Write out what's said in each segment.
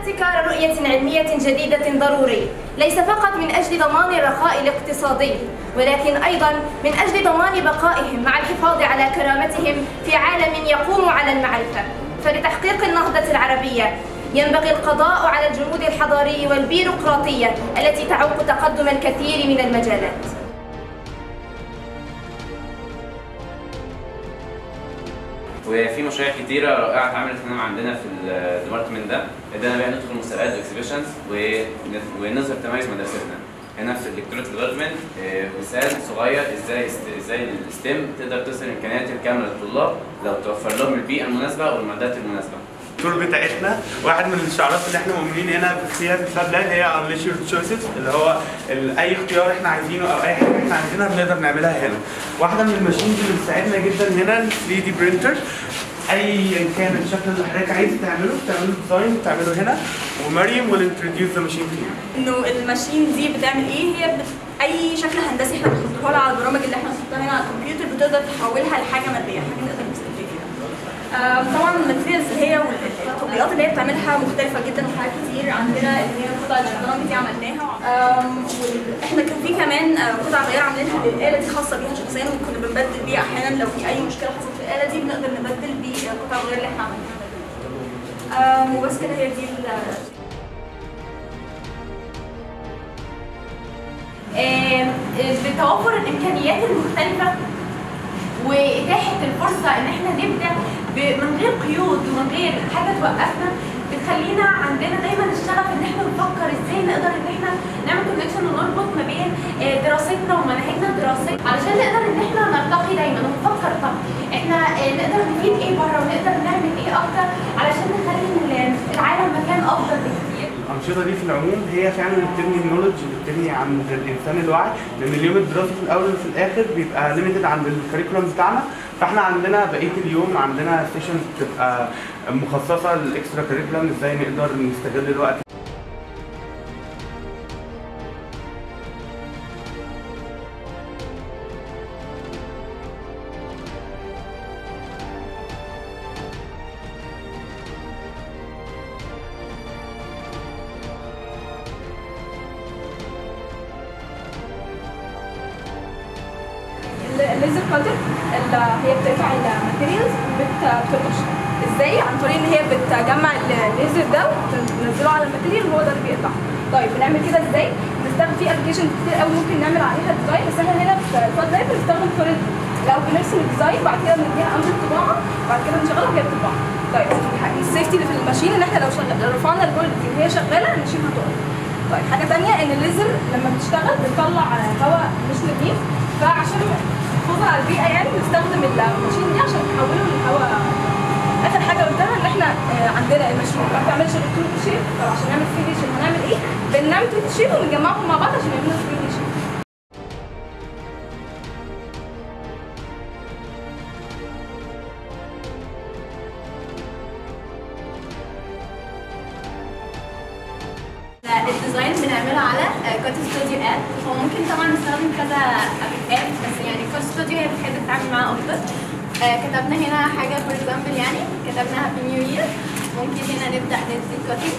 ابتكار رؤية علمية جديدة ضروري، ليس فقط من أجل ضمان الرخاء الاقتصادي، ولكن أيضا من أجل ضمان بقائهم مع الحفاظ على كرامتهم في عالم يقوم على المعرفة. فلتحقيق النهضة العربية ينبغي القضاء على الجمود الحضاري والبيروقراطية التي تعوق تقدم الكثير من المجالات. وفي مشاريع كتيرة رائعة اتعملت هنا عندنا في الديبارتمنت ده، قدرنا بقى ندخل مسابقات واكسبيشنز ونظهر تميز مدرستنا. هنا في الالكترونيك ديبارتمنت مثال صغير ازاي الستيم تقدر تصل الامكانيات الكاملة للطلاب لو توفر لهم البيئة المناسبة والمعدات المناسبة. التور بتاعتنا واحد من الشعارات اللي احنا مؤمنين هنا فيها في الفاب لاب هي Unleash Your Choices، اللي هو اي اختيار احنا عايزينه او اي حاجه احنا عايزينها بنقدر نعملها هنا. واحده من الماشينز اللي بتساعدنا جدا هنا ال 3D برينتر، ايا كان الشكل اللي حضرتك عايز تعمله ديزاين تعمله هنا، ومريم will introduce the machine to you. انه الماشين دي بتعمل ايه؟ هي اي شكل هندسي احنا بنحطه لها على البرامج اللي احنا بنحطها هنا على الكمبيوتر بتقدر تحولها لحاجه ماديه، حاجه نقدر نستفيد بيها. طبعا الماتيريالز اللي هي والتطبيقات اللي هي بتعملها مختلفه جدا وحاجات كتير عندنا، اللي هي قطع الشطرنج دي عملناها. احنا كان في كمان قطع غيار عاملينها للاله دي خاصه بيها شخصيا، وكنا بنبدل بيها احيانا لو في اي مشكله حصلت في الاله دي بنقدر نبدل بقطع الغيار اللي احنا عملناها. وبس كده هي دي بتوفر الامكانيات المختلفه واتاحه الفرصه ان احنا نبدا من غير قيود ومن غير حاجه توقفنا، بتخلينا عندنا دايما الشغف ان احنا نفكر ازاي نقدر ان احنا نعمل كونكشن ونربط ما بين دراستنا ومناهجنا الدراسيه، علشان نقدر ان احنا نرتقي دايما ونفكر طب احنا نقدر نفيد ايه بره ونقدر نعمل ايه اكتر علشان نخلي العالم مكان افضل بكتير. الأنشطة دي في العموم هي فعلا اللي بتبني النولج، اللي بتبني عند الإنسان الوعي، لأن اليوم الدراسي في الأول وفي الآخر بيبقى ليميتد عند الكريكولم بتاعنا، فاحنا عندنا بقية اليوم عندنا سيشنز بتبقى مخصصة للإكسترا كريكولم، إزاي نقدر نستغل الوقت. الليزر كاتر اللي هي بتقطع الماتيريالز بتطش ازاي؟ عن طريق ان هي بتجمع الليزر ده وتنزله على الماتيريال وهو ده اللي بيقطع. طيب بنعمل كده ازاي؟ بنستخدم في ابلكيشن كتير قوي ممكن نعمل عليها ديزاين، بس احنا هنا في الفاد لاب بنستخدم كورل. لو بنرسم الديزاين بعد كده بنديها امر طباعه، بعد كده بنشغلها وهي بتطبع. طيب السيفتي اللي في الماشين ان احنا لو رفعنا الكورل دي وهي شغاله الماشين هتقف. طيب حاجه ثانيه ان الليزر لما بتشتغل بتطلع هواء مش نظيف، فعشان حفاظا على البيئه يعني بنستخدم الماشين دي عشان تحوله لهواء. اخر حاجه قلتها ان احنا عندنا الماشين ما بتعملش غير 2 دي شيب، فعشان نعمل 3 دي شيب هنعمل ايه؟ بنعمل 2 دي شيب وبنجمعهم مع بعض عشان يعملوا 3 دي شيب. الديزاين بنعمله على كات ستوديو اب، هو ممكن طبعا نستخدم كذا اب، بس يعني كات ستوديو هي بتحب تتعامل معاها افضل. كتبنا هنا حاجه فور اكزامبل، يعني كتبنا هابي نيو يير. ممكن هنا نبدا ندي كاتنج،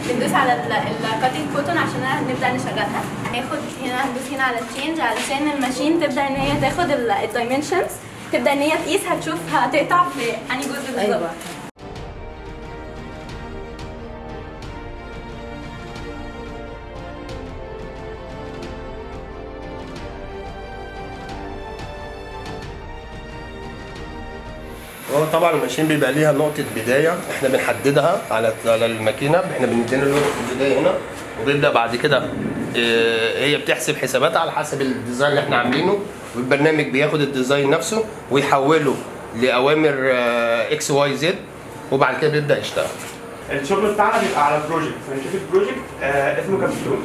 بندوس على الكاتنج بوتون عشان نبدا نشغلها. هناخد هنا هندوس هنا على تشينج علشان الماشين تبدا ان هي تاخد الدايمنشنز، تبدا ان هي تقيس هتشوف هتقطع في انهي جزء بالظبط. هو طبعا الماشين بيبقى ليها نقطة بداية احنا بنحددها على الماكينة، احنا بندينا نقطة البداية هنا، وبيبدأ بعد كده هي بتحسب حساباتها على حسب الديزاين اللي احنا عاملينه، والبرنامج بياخد الديزاين نفسه ويحوله لأوامر اكس واي زد، وبعد كده بيبدأ يشتغل. الشغل بتاعنا بيبقى على بروجكت، ساينتفك بروجكت اسمه كابستون.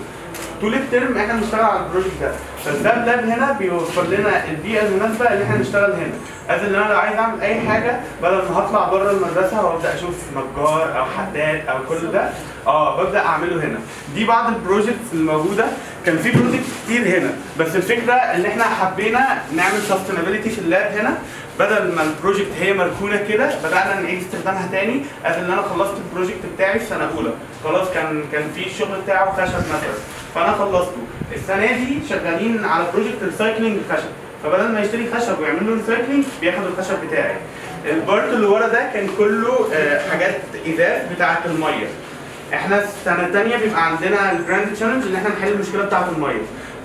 طول الترم احنا بنشتغل على البروجكت ده، فالفاب لاب هنا بيوفر لنا البيئه المناسبه اللي احنا نشتغل هنا. قصدي ان انا لو عايز اعمل اي حاجه بدل ما هطلع بره المدرسه وابدا اشوف نجار او حداد او كل ده، ببدا اعمله هنا. دي بعض البروجكتس الموجوده، كان في بروجكت كتير هنا، بس الفكره ان احنا حبينا نعمل سستينابيلتي في اللاب هنا، بدل ما البروجكت هي مركونه كده بدانا نعيد استخدامها تاني. قبل ان انا خلصت البروجكت بتاعي في سنه اولى، خلاص كان في الشغل بتاعه خشب مثلا، فانا خلصته. السنه دي شغالين على بروجكت ريسايكلينج خشب، فبدل ما يشتري خشب ويعمل له ريسايكلينج بياخد الخشب بتاعي. البارت اللي ورا ده كان كله حاجات ازاز بتاعه الميه. احنا السنه الثانيه بيبقى عندنا الجراند تشالنج ان احنا نحل المشكله بتاعه الميه،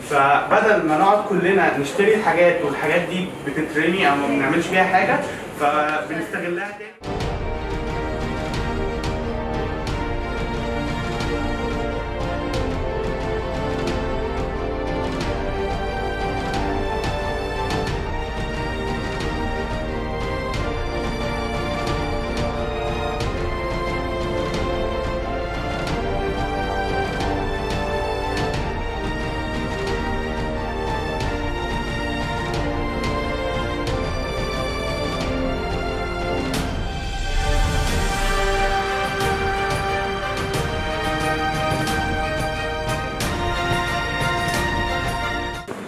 فبدل ما نقعد كلنا نشتري الحاجات والحاجات دي بتترمي او ما بنعملش بيها حاجه فبنستغلها تاني.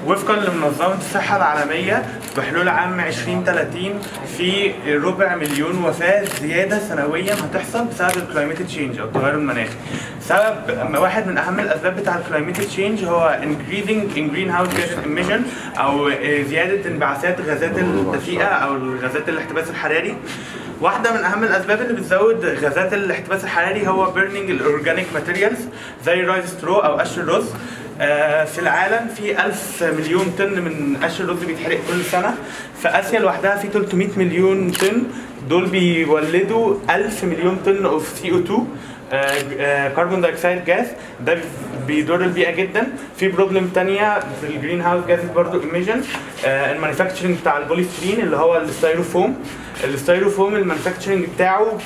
وفقا لمنظمة الصحة العالمية بحلول عام 2030 في 250,000 وفاة زيادة سنويا هتحصل بسبب الكلايميت تشينج أو التغير المناخي. سبب واحد من أهم الأسباب بتاع الكلايميت تشينج هو increasing in greenhouse gas emission أو زيادة انبعاثات غازات الدفيئة أو غازات الاحتباس الحراري. واحدة من أهم الأسباب اللي بتزود غازات الاحتباس الحراري هو burning الأورجانيك ماتيريالز زي رايز سترو أو قش الرز. في العالم في 1000 مليون طن من قش الرز بيتحرق كل سنة. في آسيا لوحدها في 300 مليون طن، دول بيولدوا 1000 مليون طن اوف CO2 كربون دايوكسيد جاز، ده بيضر البيئة جدا. في بروبلم تانية في الجرين هاوس جاز برضه ايميجن، المانيفاكتشرنج بتاع البوليسترين اللي هو الستايروفوم. الستايروفوم المانيفاكتشرنج بتاعه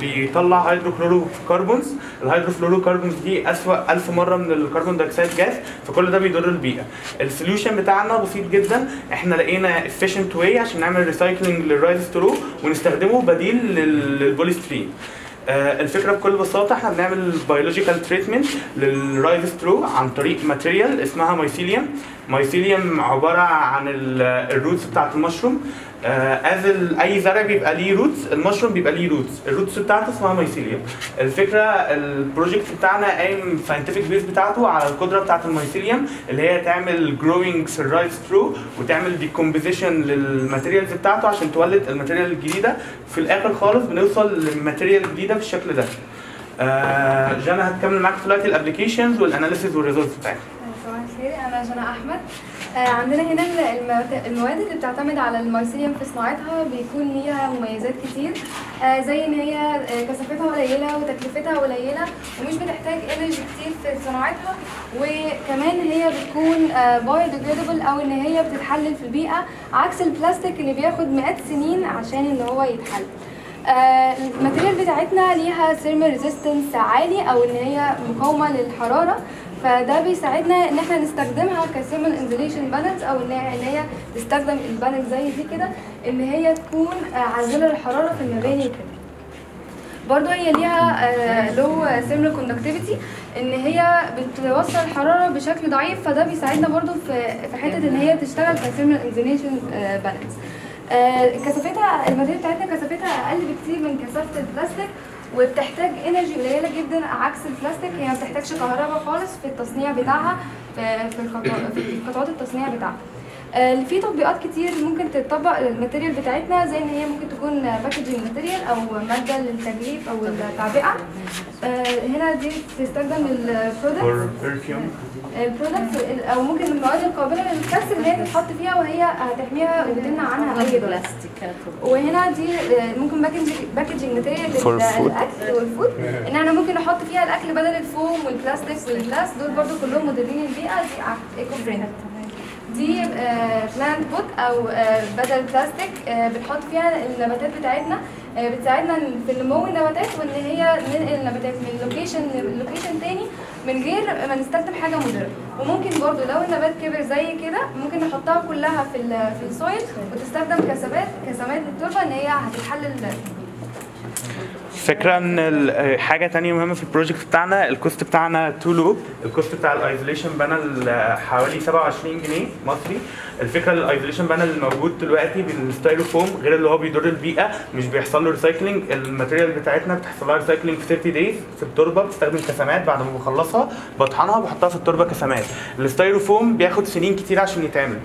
بيطلع هيدروكلوروكربونز. الهيدروكلوروكربونز دي أسوأ 1000 مرة من الكربون دايوكسيد جاز، فكل ده بيضر البيئة. السوليوشن بتاعنا بسيط جدا، احنا لقينا efficient way عشان نعمل ريسايكلينج للرايز سترو ونستخدمه بديل للبوليسترين. الفكره بكل بساطه احنا بنعمل بيولوجيكال تريتمنت للرايز سترو عن طريق ماتيريال اسمها مايسيليوم. مايسيليوم عباره عن الروتس بتاعت المشروم. اي زرع بيبقى ليه روتس، المشروم بيبقى ليه روتس، الروتس بتاعته اسمها مايسيليوم. الفكره البروجكت بتاعنا قايم ساينتفك بيس بتاعته على القدره بتاعت المايسيليوم اللي هي تعمل جروينج في الرايز سترو وتعمل ديكومبوزيشن للماتيريالز بتاعته عشان تولد الماتيريال الجديده. في الاخر خالص بنوصل للماتيريال الجديده بالشكل ده. جانا هتكمل معاك دلوقتي الابلكيشنز والاناليسيز والريزولتس بتاعتها. صباح الخير، انا جانا احمد. عندنا هنا المواد اللي بتعتمد على المايسيليوم في صناعتها بيكون ليها مميزات كتير، زي ان هي كثافتها قليله وتكلفتها قليله ومش بتحتاج انرجي كتير في صناعتها، وكمان هي بتكون بايوديجريدبل او ان هي بتتحلل في البيئه عكس البلاستيك اللي بياخد مئات سنين عشان ان هو يتحلل. الماتيريال بتاعتنا ليها ثيرمال ريزيستنس عالي او ان هي مقاومه للحراره، فده بيساعدنا ان احنا نستخدمها كثيرمال انزوليشن بانلز او ان هي تستخدم البانل زي دي كده ان هي تكون عازله للحراره في المباني وكده. برضو هي ليها لو ثيرمال كوندكتيفيتي ان هي بتوصل الحراره بشكل ضعيف، فده بيساعدنا برضو في حته ان هي تشتغل كثيرمال انزوليشن بانلز. كثافتها الماتيريال بتاعتنا كثافتها اقل بكتير من كثافه البلاستيك وبتحتاج انرجي قليله جدا عكس البلاستيك. هي ما بتحتاجش كهرباء خالص في التصنيع بتاعها في خطوات التصنيع بتاعها. في تطبيقات كتير ممكن تطبق الماتيريال بتاعتنا زي ان هي ممكن تكون باكجينج ماتيريال او ماده للتجليف او التعبئه. هنا دي بتستخدم البرودكتس او ممكن المواد القابله للكسر اللي هي تتحط فيها وهي هتحميها وتمنع عنها اي بلاستيك. وهنا دي ممكن باكجينج ماتيريال للاكل والفود، ان احنا ممكن نحط فيها الاكل بدل الفوم والبلاستيك والجلاس، دول برضو كلهم مضرين البيئه. دي ايكو فريندلي. دي بلانت بوت او بدل بلاستيك بنحط فيها النباتات بتاعتنا، بتساعدنا في نمو النباتات وان هي ننقل النباتات من لوكيشن تاني من غير ما نستخدم حاجه مضره. وممكن برضو لو النبات كبر زي كده ممكن نحطها كلها في السويل وتستخدم كسمات للتربه ان هي هتتحلل. الفكره ان حاجه تانية مهمه في البروجكت بتاعنا، الكوست بتاعنا 2 لوب. الكوست بتاع الايزوليشن بانل حوالي 27 جنيه مصري. الفكره الايزوليشن بانل الموجود دلوقتي بالستايروفوم غير اللي هو بيضر البيئه، مش بيحصل له ريسايكلينج. الماتيريال بتاعتنا بتحصل لها ريسايكلينج في 30 دايز في التربه، بتستخدم كسمات. بعد ما بخلصها بطحنها وبحطها في التربه كسمات. الستايروفوم بياخد سنين كتير عشان يتعمل.